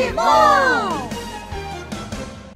Pokémon!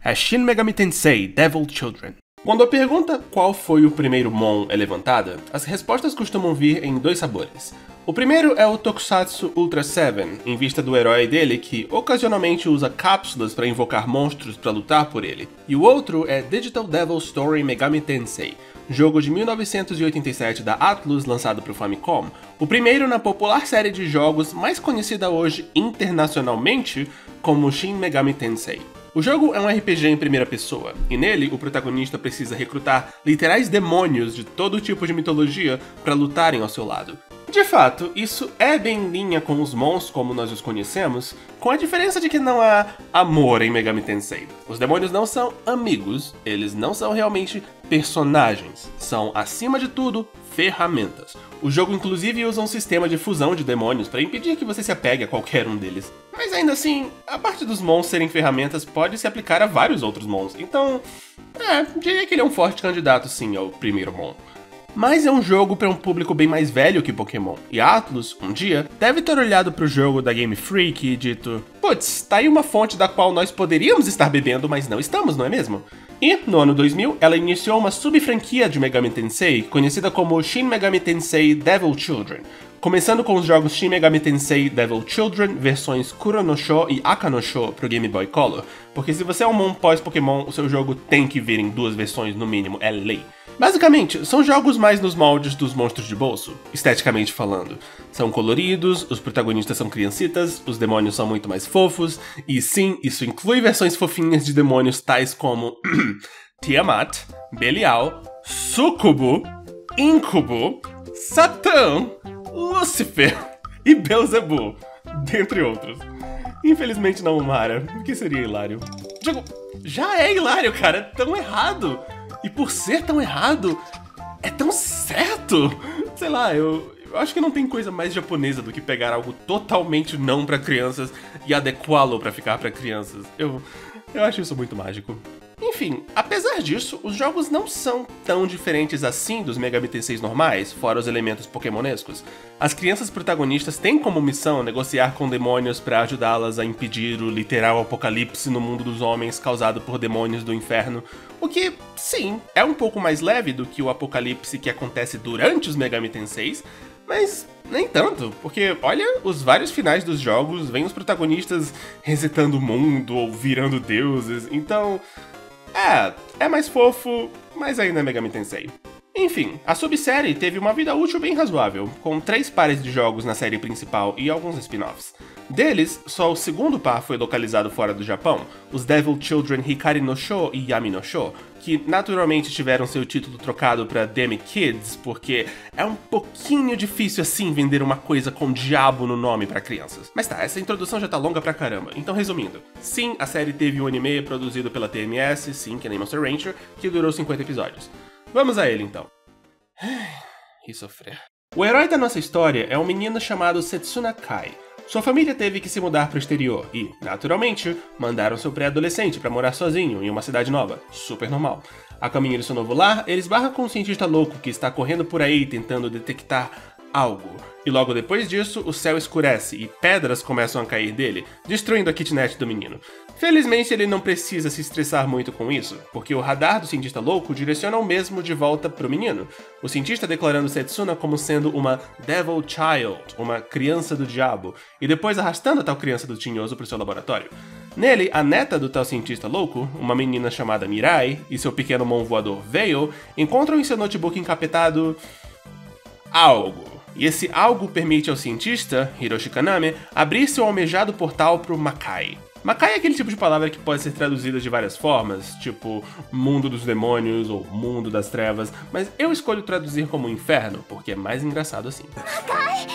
É Shin Megami Tensei Devil Children. Quando a pergunta qual foi o primeiro Mon é levantada, as respostas costumam vir em dois sabores. O primeiro é o Tokusatsu Ultra 7, em vista do herói dele que ocasionalmente usa cápsulas para invocar monstros para lutar por ele. E o outro é Digital Devil Story Megami Tensei, jogo de 1987 da Atlus lançado para o Famicom, o primeiro na popular série de jogos mais conhecida hoje internacionalmente como Shin Megami Tensei. O jogo é um RPG em primeira pessoa, e nele o protagonista precisa recrutar literais demônios de todo tipo de mitologia para lutarem ao seu lado. De fato, isso é bem em linha com os Mons como nós os conhecemos, com a diferença de que não há amor em Megami Tensei. Os demônios não são amigos, eles não são realmente personagens, são, acima de tudo, ferramentas. O jogo inclusive usa um sistema de fusão de demônios para impedir que você se apegue a qualquer um deles. Mas ainda assim, a parte dos Mons serem ferramentas pode se aplicar a vários outros Mons, então, diria que ele é um forte candidato sim ao primeiro Mon. Mas é um jogo para um público bem mais velho que Pokémon, e a Atlus, um dia, deve ter olhado para o jogo da Game Freak e dito: putz, tá aí uma fonte da qual nós poderíamos estar bebendo, mas não estamos, não é mesmo? E, no ano 2000, ela iniciou uma sub-franquia de Megami Tensei, conhecida como Shin Megami Tensei Devil Children, começando com os jogos Shin Megami Tensei Devil Children, versões Kuro no Sho e Aka no Sho pro Game Boy Color, porque se você é um Mon pós-Pokémon, o seu jogo tem que vir em duas versões no mínimo, é lei. Basicamente, são jogos mais nos moldes dos monstros de bolso, esteticamente falando. São coloridos, os protagonistas são criancitas, os demônios são muito mais fofos, e sim, isso inclui versões fofinhas de demônios tais como Tiamat, Belial, Sucubo, Incubo, Satã, Lúcifer e Beelzebub, dentre outros. Infelizmente não, Mara, que seria hilário. Digo, já é hilário, cara, é tão errado! E por ser tão errado, é tão certo! Sei lá, eu acho que não tem coisa mais japonesa do que pegar algo totalmente não pra crianças e adequá-lo pra ficar pra crianças. Eu acho isso muito mágico. Enfim, apesar disso, os jogos não são tão diferentes assim dos Megami Tenseis normais, fora os elementos pokémonescos. As crianças protagonistas têm como missão negociar com demônios para ajudá-las a impedir o literal apocalipse no mundo dos homens causado por demônios do inferno, o que, sim, é um pouco mais leve do que o apocalipse que acontece durante os Megami Tenseis, mas nem tanto, porque olha os vários finais dos jogos, vem os protagonistas resetando o mundo ou virando deuses, então é mais fofo, mas ainda é Megami Tensei. Enfim, a subsérie teve uma vida útil bem razoável, com 3 pares de jogos na série principal e alguns spin-offs. Deles, só o segundo par foi localizado fora do Japão, os Devil Children Hikari no Sho e Yami no Sho, que naturalmente tiveram seu título trocado para Demi Kids, porque é um pouquinho difícil assim vender uma coisa com diabo no nome para crianças. Mas tá, essa introdução já tá longa pra caramba, então resumindo. Sim, a série teve um anime produzido pela TMS, sim, que nem Monster Rancher, que durou 50 episódios. Vamos a ele então. E sofrer. O herói da nossa história é um menino chamado Setsuna Kai. Sua família teve que se mudar para o exterior e, naturalmente, mandaram seu pré-adolescente para morar sozinho em uma cidade nova. Super normal. A caminho de seu novo lar, ele esbarra com um cientista louco que está correndo por aí tentando detectar algo. E logo depois disso, o céu escurece e pedras começam a cair dele, destruindo a kitnet do menino. Felizmente, ele não precisa se estressar muito com isso, porque o radar do cientista louco direciona o mesmo de volta pro menino, o cientista declarando Setsuna como sendo uma Devil Child, uma criança do diabo, e depois arrastando a tal criança do tinhoso pro seu laboratório. Nele, a neta do tal cientista louco, uma menina chamada Mirai, e seu pequeno mão voador Veil, encontram em seu notebook encapetado algo. E esse algo permite ao cientista, Hiroshi Kaname, abrir seu almejado portal pro Makai. Makai é aquele tipo de palavra que pode ser traduzida de várias formas, tipo mundo dos demônios ou mundo das trevas, mas eu escolho traduzir como inferno, porque é mais engraçado assim. Makai!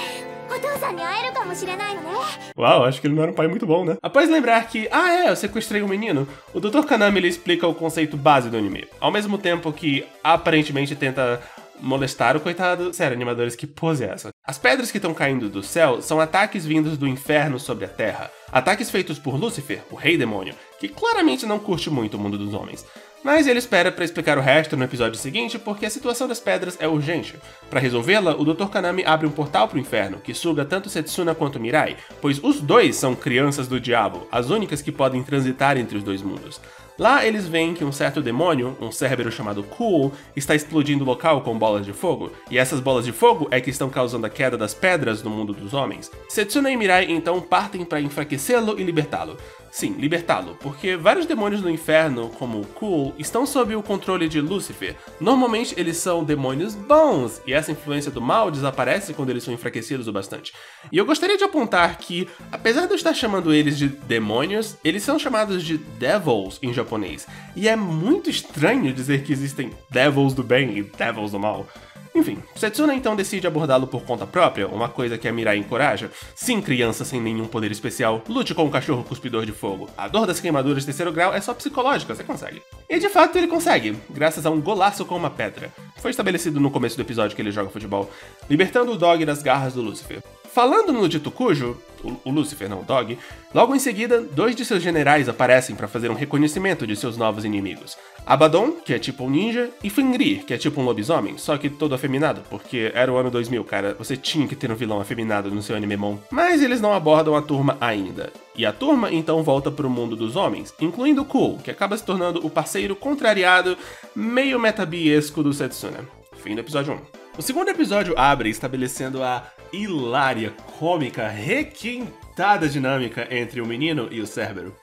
Uau, acho que ele não era um pai muito bom, né? Após lembrar que, eu sequestrei um menino, o Dr. Kaname ele explica o conceito base do anime, ao mesmo tempo que aparentemente tenta molestar o coitado. Sério, animadores, que pose é essa? As pedras que estão caindo do céu são ataques vindos do inferno sobre a terra. Ataques feitos por Lúcifer, o rei demônio, que claramente não curte muito o mundo dos homens. Mas ele espera pra explicar o resto no episódio seguinte, porque a situação das pedras é urgente. Pra resolvê-la, o Dr. Kanami abre um portal pro inferno, que suga tanto Setsuna quanto Mirai, pois os dois são crianças do diabo, as únicas que podem transitar entre os dois mundos. Lá eles veem que um certo demônio, um Cérbero chamado Cool, está explodindo o local com bolas de fogo, e essas bolas de fogo é que estão causando a queda das pedras no mundo dos homens. Setsuna e Mirai então partem para enfraquecê-lo e libertá-lo. Sim, libertá-lo, porque vários demônios no inferno, como o Cool, estão sob o controle de Lúcifer. Normalmente eles são demônios bons, e essa influência do mal desaparece quando eles são enfraquecidos o bastante. E eu gostaria de apontar que, apesar de eu estar chamando eles de demônios, eles são chamados de devils em japonês. E é muito estranho dizer que existem devils do bem e devils do mal. Enfim, Setsuna então decide abordá-lo por conta própria, uma coisa que a Mirai encoraja. Sim, criança sem nenhum poder especial, lute com um cachorro cuspidor de fogo. A dor das queimaduras de 3º grau é só psicológica, você consegue. E de fato ele consegue, graças a um golaço com uma pedra. Foi estabelecido no começo do episódio que ele joga futebol, libertando o Dog das garras do Lúcifer. Falando no dito cujo, o Lúcifer não, o Dog, logo em seguida, 2 de seus generais aparecem para fazer um reconhecimento de seus novos inimigos. Abaddon, que é tipo um ninja, e Fenrir, que é tipo um lobisomem, só que todo afeminado, porque era o ano 2000, cara, você tinha que ter um vilão afeminado no seu anime mon. Mas eles não abordam a turma ainda. E a turma então volta pro mundo dos homens, incluindo Cool, que acaba se tornando o parceiro contrariado, meio metabiesco do Setsuna. Fim do episódio 1. O segundo episódio abre estabelecendo a hilária, cômica, requintada dinâmica entre o menino e o Cérbero.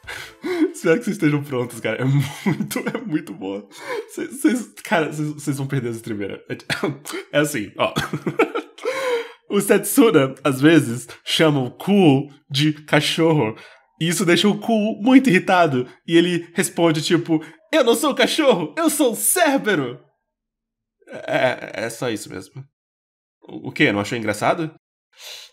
Espero que vocês estejam prontos, cara. É muito boa. Vocês vão perder a streameira. É assim, ó. O Setsuna, às vezes, chama o Cool de cachorro. E isso deixa o Cool muito irritado. E ele responde tipo, eu não sou cachorro, eu sou Cérbero. É só isso mesmo. O quê? Não achou engraçado?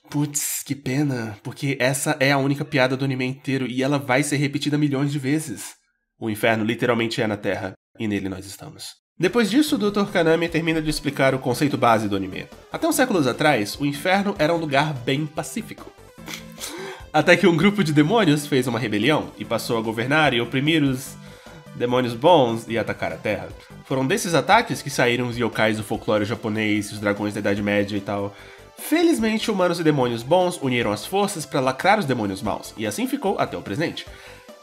Putz, que pena, porque essa é a única piada do anime inteiro e ela vai ser repetida milhões de vezes. O inferno literalmente é na Terra, e nele nós estamos. Depois disso, o Dr. Kanami termina de explicar o conceito base do anime. Até uns séculos atrás, o inferno era um lugar bem pacífico. Até que um grupo de demônios fez uma rebelião e passou a governar e oprimir os demônios bons e atacar a Terra. Foram desses ataques que saíram os yokais do folclore japonês, os dragões da Idade Média e tal. Felizmente, humanos e demônios bons uniram as forças para lacrar os demônios maus, e assim ficou até o presente.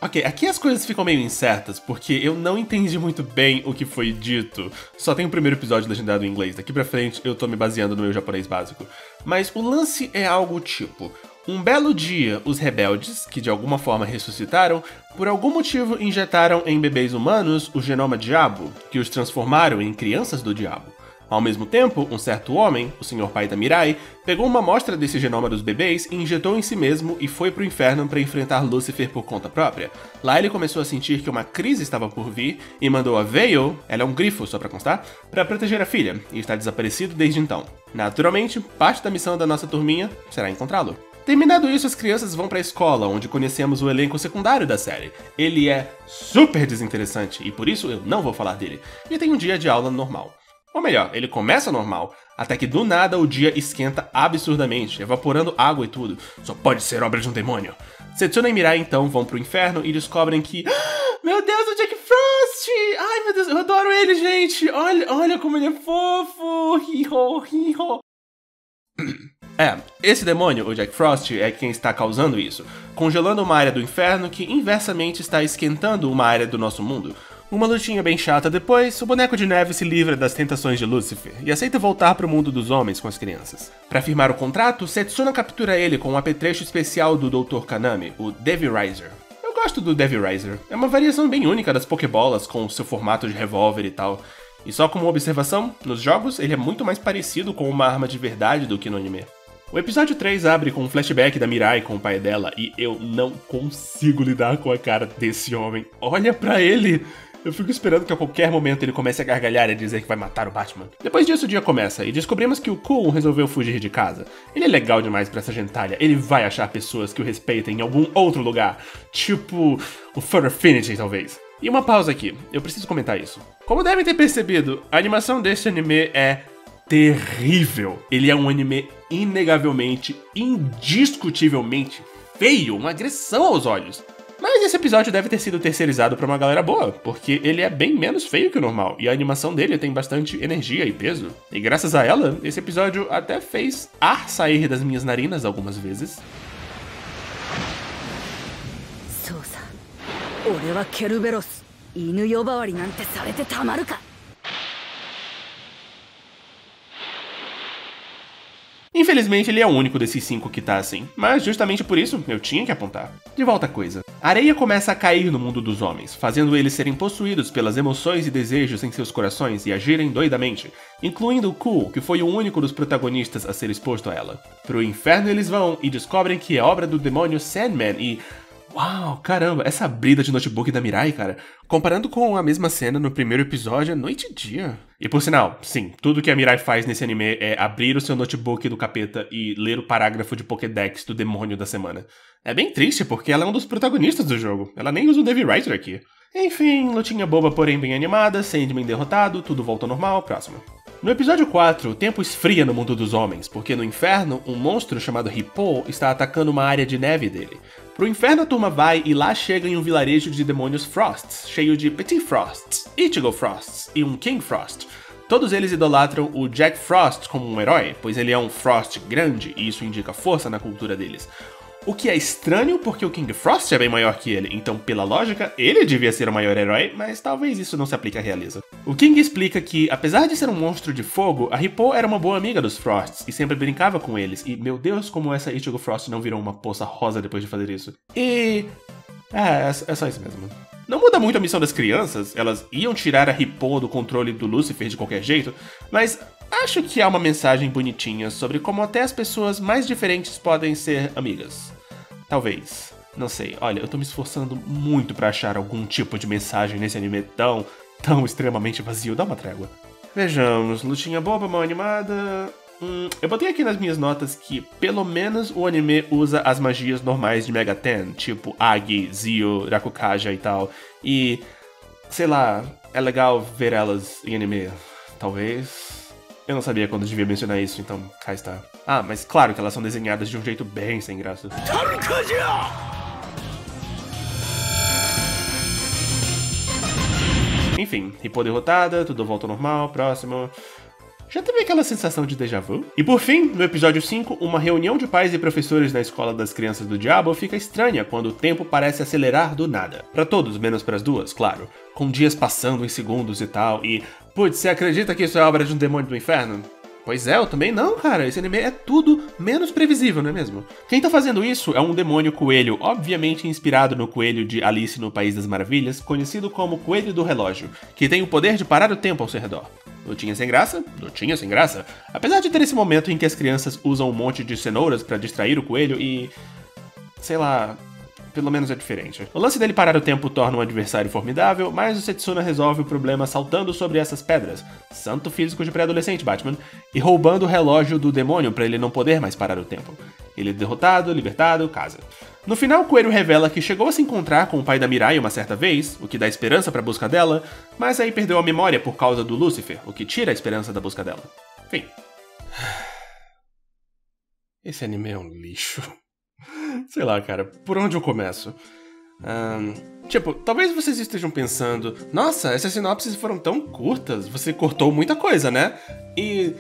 Ok, aqui as coisas ficam meio incertas, porque eu não entendi muito bem o que foi dito. Só tem o primeiro episódio legendado em inglês, daqui pra frente eu tô me baseando no meu japonês básico. Mas o lance é algo tipo: um belo dia, os rebeldes, que de alguma forma ressuscitaram, por algum motivo injetaram em bebês humanos o genoma diabo, que os transformaram em crianças do diabo. Ao mesmo tempo, um certo homem, o Sr. Pai da Mirai, pegou uma amostra desse genoma dos bebês e injetou em si mesmo e foi pro inferno para enfrentar Lúcifer por conta própria. Lá ele começou a sentir que uma crise estava por vir e mandou a Veil, ela é um grifo só pra constar, para proteger a filha, e está desaparecido desde então. Naturalmente, parte da missão da nossa turminha será encontrá-lo. Terminado isso, as crianças vão pra escola, onde conhecemos o elenco secundário da série. Ele é super desinteressante e por isso eu não vou falar dele. E tem um dia de aula normal. Ou melhor, ele começa normal, até que do nada o dia esquenta absurdamente, evaporando água e tudo. Só pode ser obra de um demônio. Setsuna e Mirai então vão pro inferno e descobrem que... Meu Deus, o Jack Frost! Ai meu Deus, eu adoro ele, gente! Olha como ele é fofo! Hiho. Esse demônio, o Jack Frost, é quem está causando isso, congelando uma área do inferno que inversamente está esquentando uma área do nosso mundo. Uma lutinha bem chata depois, o boneco de neve se livra das tentações de Lúcifer e aceita voltar para o mundo dos homens com as crianças. Para firmar o contrato, Setsuna captura ele com um apetrecho especial do Dr. Kanami, o Devirizer. Eu gosto do Devirizer, é uma variação bem única das Pokébolas com seu formato de revólver e tal. E só como observação, nos jogos ele é muito mais parecido com uma arma de verdade do que no anime. O episódio 3 abre com um flashback da Mirai com o pai dela e eu não consigo lidar com a cara desse homem. Olha pra ele! Eu fico esperando que a qualquer momento ele comece a gargalhar e dizer que vai matar o Batman. Depois disso o dia começa e descobrimos que o Cool resolveu fugir de casa. Ele é legal demais pra essa gentalha, ele vai achar pessoas que o respeitem em algum outro lugar. Tipo, o Fur Affinity talvez. E uma pausa aqui, eu preciso comentar isso. Como devem ter percebido, a animação deste anime é terrível. Ele é um anime inegavelmente, indiscutivelmente feio, uma agressão aos olhos. Mas esse episódio deve ter sido terceirizado pra uma galera boa, porque ele é bem menos feio que o normal, e a animação dele tem bastante energia e peso. E graças a ela, esse episódio até fez ar sair das minhas narinas algumas vezes. Infelizmente, ele é o único desses 5 que tá assim, mas justamente por isso eu tinha que apontar. De volta à coisa. A areia começa a cair no mundo dos homens, fazendo eles serem possuídos pelas emoções e desejos em seus corações e agirem doidamente, incluindo o Cool, que foi o único dos protagonistas a ser exposto a ela. Pro inferno eles vão e descobrem que é obra do demônio Sandman e... Uau, caramba, essa brida de notebook da Mirai, cara. Comparando com a mesma cena no primeiro episódio, é noite e dia. E por sinal, sim, tudo que a Mirai faz nesse anime é abrir o seu notebook do capeta e ler o parágrafo de Pokédex do demônio da semana. É bem triste, porque ela é um dos protagonistas do jogo. Ela nem usa o Devi Writer aqui. Enfim, lutinha boba, porém bem animada, Sandman derrotado, tudo volta ao normal, próximo. No episódio 4, o tempo esfria no mundo dos homens, porque no inferno, um monstro chamado Hippo está atacando uma área de neve dele. Pro inferno a turma vai e lá chega em um vilarejo de demônios Frosts, cheio de Petit Frosts, Ichigo Frosts e um King Frost. Todos eles idolatram o Jack Frost como um herói, pois ele é um Frost grande e isso indica força na cultura deles. O que é estranho porque o King Frost é bem maior que ele, então pela lógica, ele devia ser o maior herói, mas talvez isso não se aplique à realeza. O King explica que, apesar de ser um monstro de fogo, a Hippo era uma boa amiga dos Frosts e sempre brincava com eles, e meu Deus, como essa Ichigo Frost não virou uma poça rosa depois de fazer isso. E... é só isso mesmo. Não muda muito a missão das crianças, elas iam tirar a Hippo do controle do Lucifer de qualquer jeito, mas acho que há uma mensagem bonitinha sobre como até as pessoas mais diferentes podem ser amigas. Talvez. Não sei. Olha, eu tô me esforçando muito pra achar algum tipo de mensagem nesse anime tão extremamente vazio. Dá uma trégua. Vejamos. Lutinha boba, mal animada... eu botei aqui nas minhas notas que, pelo menos, o anime usa as magias normais de Mega Ten, tipo Agi, Zio, Rakukaja e tal. E... sei lá, é legal ver elas em anime. Talvez... eu não sabia quando devia mencionar isso, então cá está. Ah, mas claro que elas são desenhadas de um jeito bem sem graça. Enfim, Hippo derrotada, tudo volta ao normal, próximo... Já teve aquela sensação de déjà vu? E por fim, no episódio 5, uma reunião de pais e professores na escola das crianças do diabo fica estranha quando o tempo parece acelerar do nada. Pra todos, menos pras duas, claro. Com dias passando em segundos e tal, e... putz, você acredita que isso é obra de um demônio do inferno? Pois é, eu também não, cara. Esse anime é tudo menos previsível, não é mesmo? Quem tá fazendo isso é um demônio coelho, obviamente inspirado no coelho de Alice no País das Maravilhas, conhecido como Coelho do Relógio, que tem o poder de parar o tempo ao seu redor. Lutinha sem graça? Lutinha sem graça. Apesar de ter esse momento em que as crianças usam um monte de cenouras pra distrair o coelho e... sei lá... pelo menos é diferente. O lance dele parar o tempo torna um adversário formidável, mas o Setsuna resolve o problema saltando sobre essas pedras, santo físico de pré-adolescente Batman, e roubando o relógio do demônio pra ele não poder mais parar o tempo. Ele é derrotado, libertado, casa. No final, o coelho revela que chegou a se encontrar com o pai da Mirai uma certa vez, o que dá esperança pra busca dela, mas aí perdeu a memória por causa do Lucifer, o que tira a esperança da busca dela. Enfim. Esse anime é um lixo. Sei lá, cara, por onde eu começo? Tipo, talvez vocês estejam pensando, nossa, essas sinopses foram tão curtas, você cortou muita coisa, né? E...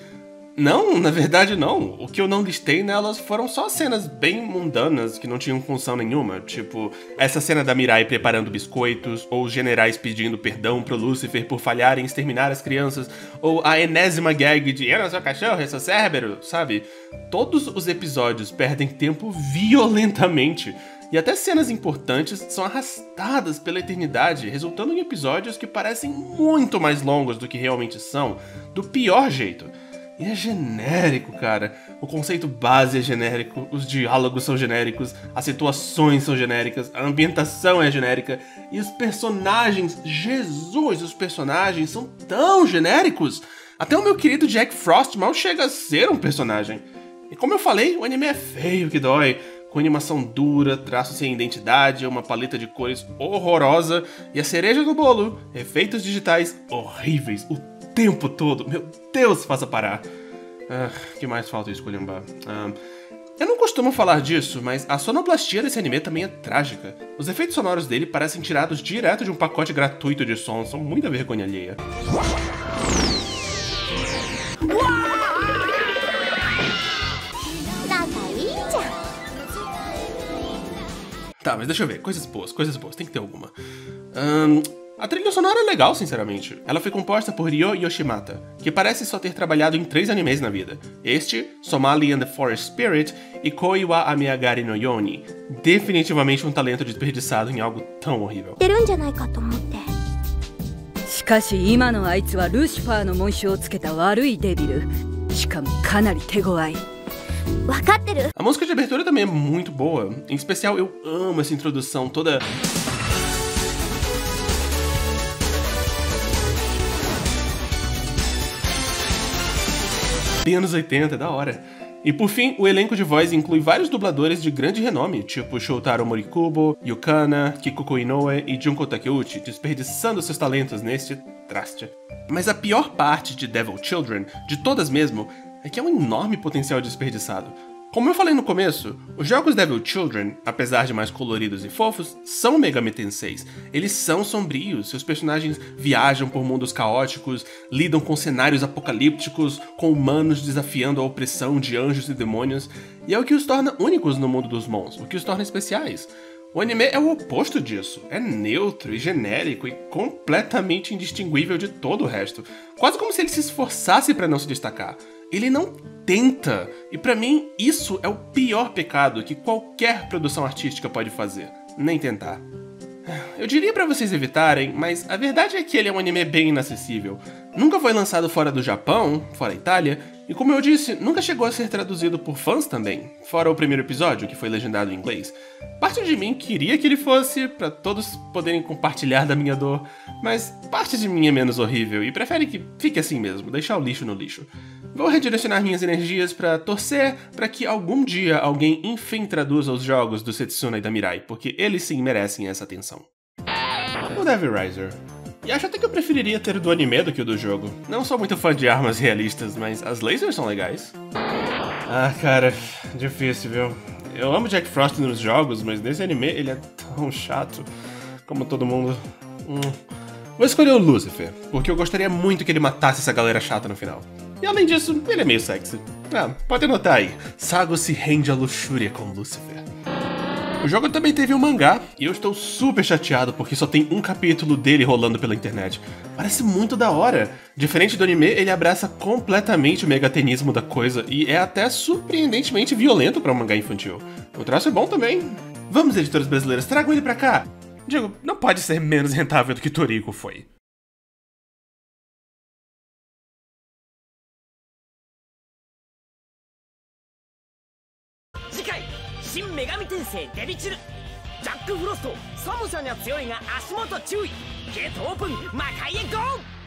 não, na verdade não. O que eu não listei nelas foram só cenas bem mundanas que não tinham função nenhuma. Tipo, essa cena da Mirai preparando biscoitos, ou os generais pedindo perdão pro Lucifer por falhar em exterminar as crianças, ou a enésima gag de eu não sou cachorro, eu sou Cérbero, sabe? Todos os episódios perdem tempo violentamente. E até cenas importantes são arrastadas pela eternidade, resultando em episódios que parecem muito mais longos do que realmente são, do pior jeito. E é genérico, cara. O conceito base é genérico, os diálogos são genéricos, as situações são genéricas, a ambientação é genérica, e os personagens, Jesus, os personagens são tão genéricos. Até o meu querido Jack Frost mal chega a ser um personagem. E como eu falei, o anime é feio que dói, com animação dura, traços sem identidade, uma paleta de cores horrorosa, e a cereja do bolo, efeitos digitais horríveis, o tempo todo. Meu Deus, faça parar. Que mais falta esculhambar? Eu não costumo falar disso, mas a sonoplastia desse anime também é trágica. Os efeitos sonoros dele parecem tirados direto de um pacote gratuito de som, são muita vergonha alheia. Tá, mas deixa eu ver, coisas boas, tem que ter alguma. A trilha sonora é legal, sinceramente. Ela foi composta por Ryo Yoshimata, que parece só ter trabalhado em 3 animes na vida. Este, Somali and the Forest Spirit e Koi wa Amigari no Yoni. Definitivamente um talento desperdiçado em algo tão horrível. しかし今のあいつはルシファーの紋章をつけた悪いデビル。しかもかなり手強い。 A música de abertura também é muito boa. Em especial, eu amo essa introdução toda... bem anos 80, é da hora. E por fim, o elenco de voz inclui vários dubladores de grande renome, tipo Shotaro Morikubo, Yukana, Kikuko Inoue e Junko Takeuchi, desperdiçando seus talentos neste traste. Mas a pior parte de Devil Children, de todas mesmo, é que é um enorme potencial desperdiçado. Como eu falei no começo, os jogos Devil Children, apesar de mais coloridos e fofos, são Megami Tenseis. Eles são sombrios, seus personagens viajam por mundos caóticos, lidam com cenários apocalípticos, com humanos desafiando a opressão de anjos e demônios, e é o que os torna únicos no mundo dos Mons, o que os torna especiais. O anime é o oposto disso, é neutro e genérico e completamente indistinguível de todo o resto, quase como se ele se esforçasse para não se destacar. Ele não tenta, e pra mim isso é o pior pecado que qualquer produção artística pode fazer, nem tentar. Eu diria pra vocês evitarem, mas a verdade é que ele é um anime bem inacessível. Nunca foi lançado fora do Japão, fora a Itália, e como eu disse, nunca chegou a ser traduzido por fãs também, fora o primeiro episódio, que foi legendado em inglês. Parte de mim queria que ele fosse, pra todos poderem compartilhar da minha dor, mas parte de mim é menos horrível e prefere que fique assim mesmo, deixar o lixo no lixo. Vou redirecionar minhas energias pra torcer pra que algum dia alguém enfim traduza os jogos do Setsuna e da Mirai, porque eles sim merecem essa atenção. O Devil Riser. E acho até que eu preferiria ter o do anime do que o do jogo. Não sou muito fã de armas realistas, mas as lasers são legais. Ah, cara, difícil, viu? Eu amo Jack Frost nos jogos, mas nesse anime ele é tão chato, como todo mundo. Vou escolher o Lucifer, porque eu gostaria muito que ele matasse essa galera chata no final. E além disso, ele é meio sexy. Pode anotar aí. Sago se rende à luxúria com Lucifer. O jogo também teve um mangá, e eu estou super chateado porque só tem um capítulo dele rolando pela internet. Parece muito da hora. Diferente do anime, ele abraça completamente o megatenismo da coisa e é até surpreendentemente violento para um mangá infantil. O traço é bom também. Vamos, editoras brasileiras, tragam ele pra cá. Digo, não pode ser menos rentável do que Toriko foi. 新女神転生デビチルジャック・フロスト寒さには強いが足元注意ゲートオープン魔界へゴー